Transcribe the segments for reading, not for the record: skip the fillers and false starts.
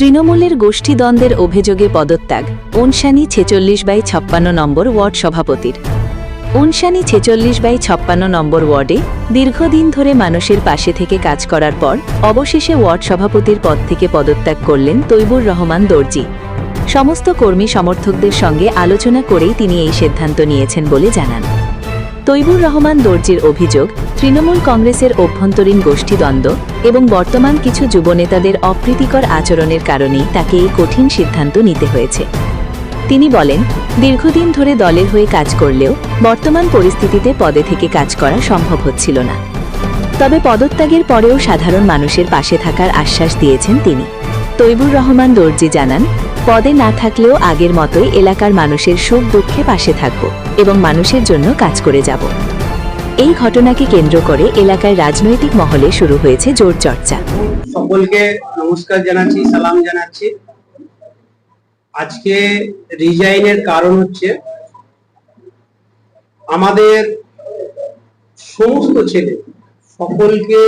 তৃণমূলের গোষ্ঠীদ্বন্দ্বের অভিযোগে পদত্যাগ অনশানী 46/56 নম্বর ওয়ার্ড সভাপতির। অনশানী 46/56 নম্বর ওয়ার্ডে দীর্ঘদিন ধরে মানুষের পাশে থেকে কাজ করার পর অবশেষে ওয়ার্ড সভাপতির পদ থেকে পদত্যাগ করলেন তৈবুর রহমান দর্জি। সমস্ত কর্মী সমর্থকদের সঙ্গে আলোচনা করেই তিনি এই সিদ্ধান্ত নিয়েছেন বলে জানান। তৈবুর রহমান দর্জির অভিযোগ, তৃণমূল কংগ্রেসের অভ্যন্তরীণ গোষ্ঠীদ্বন্দ্ব এবং বর্তমান কিছু যুবনেতাদের অপ্রীতিকর আচরণের কারণেই তাকে এই কঠিন সিদ্ধান্ত নিতে হয়েছে। তিনি বলেন, দীর্ঘদিন ধরে দলের হয়ে কাজ করলেও বর্তমান পরিস্থিতিতে পদে থেকে কাজ করা সম্ভব হচ্ছিল না। তবে পদত্যাগের পরেও সাধারণ মানুষের পাশে থাকার আশ্বাস দিয়েছেন তিনি। তৈবুর রহমান দর্জি জানান, পদে না থাকলেও আগের মতোই এলাকার মানুষের সুখ দুঃখে পাশে থাকব এবং মানুষের জন্য কাজ করে যাব। এই ঘটনাকে কেন্দ্র করে এলাকায় রাজনৈতিক মহলে শুরু হয়েছে জোর চর্চা। সকলকে নমস্কার জানাচ্ছি, সালাম জানাচ্ছি। আজকে রিজাইনের কারণ হচ্ছে আমাদের সমস্ত ছেলে সকলকে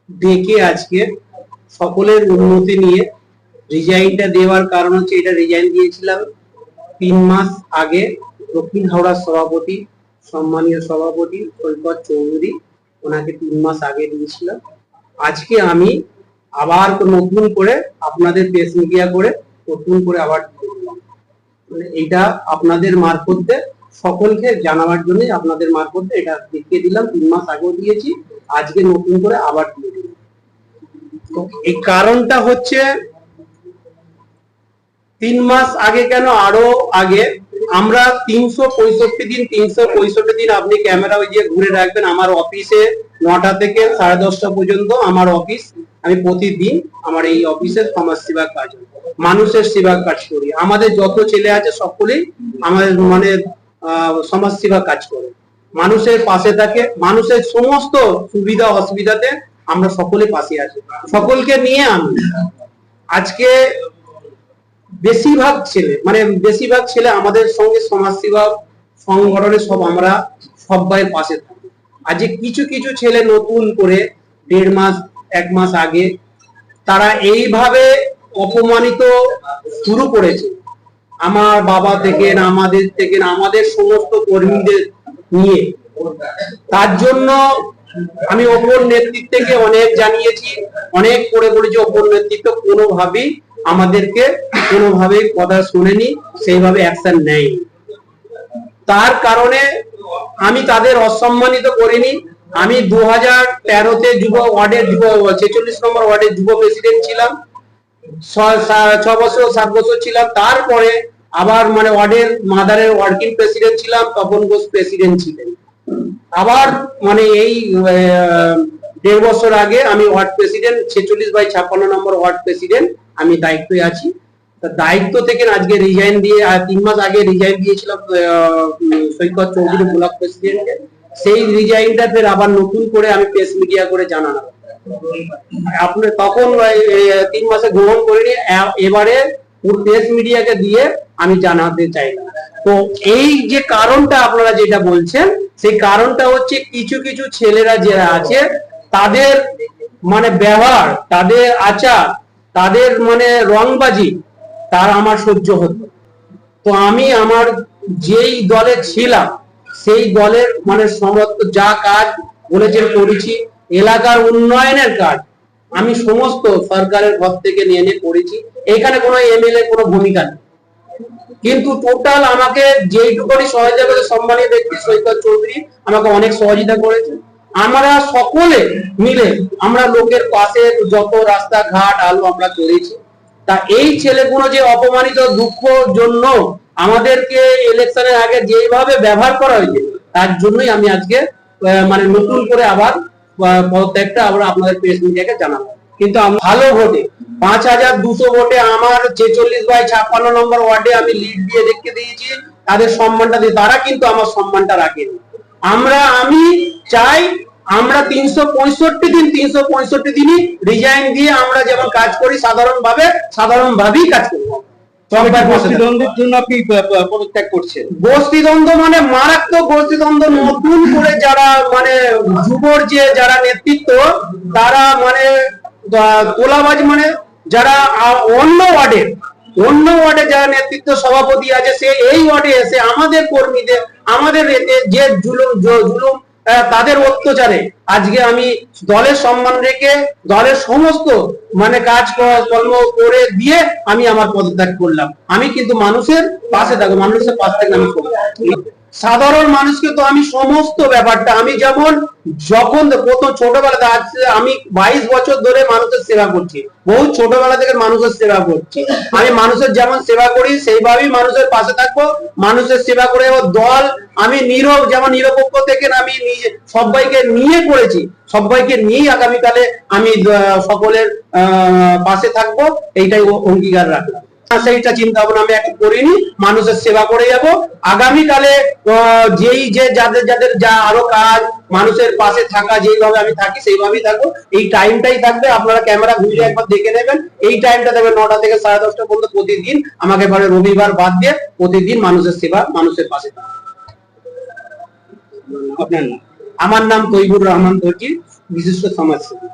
ডেকে আজকে সকলের উন্নতি নিয়ে রিজাইনটা দেওয়ার কারণ হচ্ছে, এটা রিজাইন দিয়েছিলাম 3 মাস আগে দক্ষিণ হাওড়ার সভাপতি, সম্মানীয় সভাপতি সৈকত চৌধুরী, ওনাকে 3 মাস আগে দিয়েছিলাম। আজকে আমি আবার নতুন করে আপনাদের প্রেস মিডিয়া করে নতুন করে আবার মানে এটা আপনাদের মারফতে সকলকে জানাবার জন্য আপনাদের মারফতে এটা দেখিয়ে দিলাম। 3 মাস আগেও দিয়েছি, আজকে নতুন করে আবার দিয়ে দিলাম। তো এই কারণটা হচ্ছে 3 মাস আগে কেন, আরো আগে আমরা 365 দিন আপনি ক্যামেরা ওই যে ঘুরে রাখবেন, আমার অফিসে 9টা থেকে 10:30 পর্যন্ত আমার অফিস। আমি প্রতিদিন আমার এই অফিসের সমাজ সেবা কাজ, মানুষের সেবা কাজ করি। আমাদের যত ছেলে আছে সকলেই আমাদের মানে সমাজ সেবা কাজ করে, মানুষের পাশে থাকে, মানুষের সমস্ত সুবিধা অসুবিধাতে আমরা সকলে পাশে আছি। সকলকে নিয়ে আমি আজকে বেশিরভাগ ছেলে আমাদের সঙ্গে সমাজসেবা সংগঠনে সব আমরা সবাই পাশে থাকি। আজকে কিছু কিছু ছেলে নতুন করে 1.5 মাস 1 মাস আগে তারা এইভাবে অপমানিত শুরু করেছে, আমার বাবা থেকে না আমাদের সমস্ত কর্মীদের নিয়ে। তার জন্য আমি ওপর নেতৃত্বকে অনেক জানিয়েছি, অনেক করে বলেছি। ওপর নেতৃত্ব কোনোভাবেই আমাদেরকে কথা শুনেনি, সেইভাবে অ্যাকশন নেয়। তার কারণে আমি তাদের অসম্মানিত করিনি। আমি 2013-তে যুব ওয়ার্ডের 46 নম্বর ওয়ার্ডের যুব প্রেসিডেন্ট ছিলাম, 6 বছর 7 বছর ছিলাম। তারপরে আবার মানে ওয়ার্ডের মাদারের ওয়ার্কিং প্রেসিডেন্ট ছিলাম, তপন ঘোষ প্রেসিডেন্ট ছিলেন। আবার মানে এই 1.5 বছর আগে আমি ওয়ার্ড প্রেসিডেন্ট, 46/56 নম্বর ওয়ার্ড প্রেসিডেন্ট আমি দায়িত্বে আছি। দায়িত্ব থেকে আজকে রিজাইন দিয়ে 3 মাস আগে রিজাইন দিয়েছিলাম সৈকত চৌধুরী ব্লক প্রেসিডেন্টকে। সেই রিজাইনটা ফের আবার নতুন করে আমি প্রেস মিডিয়া করে জানালাম। আপনি তখন 3 মাসে গ্রহণ করিনি, এবারে প্রেস মিডিয়াকে দিয়ে আমি জানাতে চাইলাম। তো এই যে কারণটা আপনারা যেটা বলছেন, সেই কারণটা হচ্ছে কিছু কিছু ছেলেরা যারা আছে তাদের মানে ব্যবহার, তাদের আচার, তাদের মানে রংবাজি, তার আমার সহ্য হতো। তো আমি আমার যেই দলে ছিলাম সেই দলের মানে সমস্ত যা কাজ বলেছেন করেছি, এলাকার উন্নয়নের কাজ আমি সমস্ত সরকারের ঘর থেকে নিয়ে করেছি। এখানে কোনো এমএলএ কোনো ভূমিকা নেই, কিন্তু টোটাল আমাকে যেইটুকুনি সহযোগিতা করে সম্মানীয় ব্যক্তি সৈকত চৌধুরী আমাকে অনেক সহযোগিতা করেছে। আমরা সকলে মিলে আমরা লোকের পাশে যত রাস্তাঘাট আলো আমরা করেছি। তা এই ছেলেগুলো যে অপমানিত দুঃখ জন্য আমাদেরকে ইলেকশনের আগে যেভাবে ব্যবহার করা হয়েছে, তার জন্যই আমি আজকে মানে নতুন করে আবার পদত্যাগটা আবার আপনাদের প্রেস মিডিয়াকে জানাবো। কিন্তু ভালো ভোটে 5200 ভোটে আমার 46/56 নম্বর ওয়ার্ডে আমি লিড দিয়ে দেখতে দিয়েছি, তাদের সম্মানটা দিয়ে। তারা কিন্তু আমার সম্মানটা রাখেনি। আমি চাই আমরা 365 দিনই রিজাইন দিয়ে আমরা যেমন কাজ করি সাধারণভাবেই কাজ করবো। গোষ্ঠীদ্বন্দ্বের জন্য আপনি পদত্যাগ করছেন? গোষ্ঠীদ্বন্দ্ব মানে মারাত্মক গোষ্ঠীদ্বন্দ্ব। নতুন করে যারা মানে যুবর যে যারা নেতৃত্ব, তারা মানে তোলাবাজ মানে যারা অন্য ওয়ার্ডে যারা নেতৃত্ব সভাপতি আছে, সে এই ওয়ার্ডে এসে আমাদের কর্মীদের, আমাদের যে জুলুম তাদের অত্যাচারে আজকে আমি দলের সম্মান রেখে দলের সমস্ত মানে কাজ কর্ম করে দিয়ে আমি আমার পদত্যাগ করলাম। আমি কিন্তু মানুষের পাশে থাকবো, মানুষের পাশ থেকে আমি করবো। সাধারণ মানুষকে তো আমি সমস্ত ব্যাপারটা, আমি যেমন যখন প্রথম ছোটবেলাতে, আজ আমি 22 বছর ধরে মানুষের সেবা করছি, বহু ছোটবেলা থেকে মানুষের সেবা করছি। আমি মানুষের যেমন সেবা করি সেইভাবেই মানুষের পাশে থাকবো, মানুষের সেবা করে দল আমি যেমন নিরপেক্ষ থেকে আমি সবাইকে নিয়ে করেছি, সবাইকে নিয়েই আগামীকালে আমি সকলের পাশে থাকবো, এইটাই অঙ্গীকার রাখলাম। সেইটা চিন্তা ভাবনা আমি এখন করিনি, মানুষের সেবা করে যাব। আগামীকালে যাদের যা আরো কাজ, মানুষের পাশে থাকা যেইভাবে আমি থাকি সেইভাবেই থাকবো। এই টাইমটাই থাকবে, আপনারা ক্যামেরা ঘুরে একবার দেখে নেবেন। এই টাইমটা থাকবে 9টা থেকে 10:30 পর্যন্ত প্রতিদিন, আমাকে পরে রবিবার বাদ দিয়ে প্রতিদিন মানুষের সেবা, মানুষের পাশে থাকবে। আপনার নাম? আমার নাম তৈবুর রহমান দর্জি, বিশিষ্ট সমাজসেবী।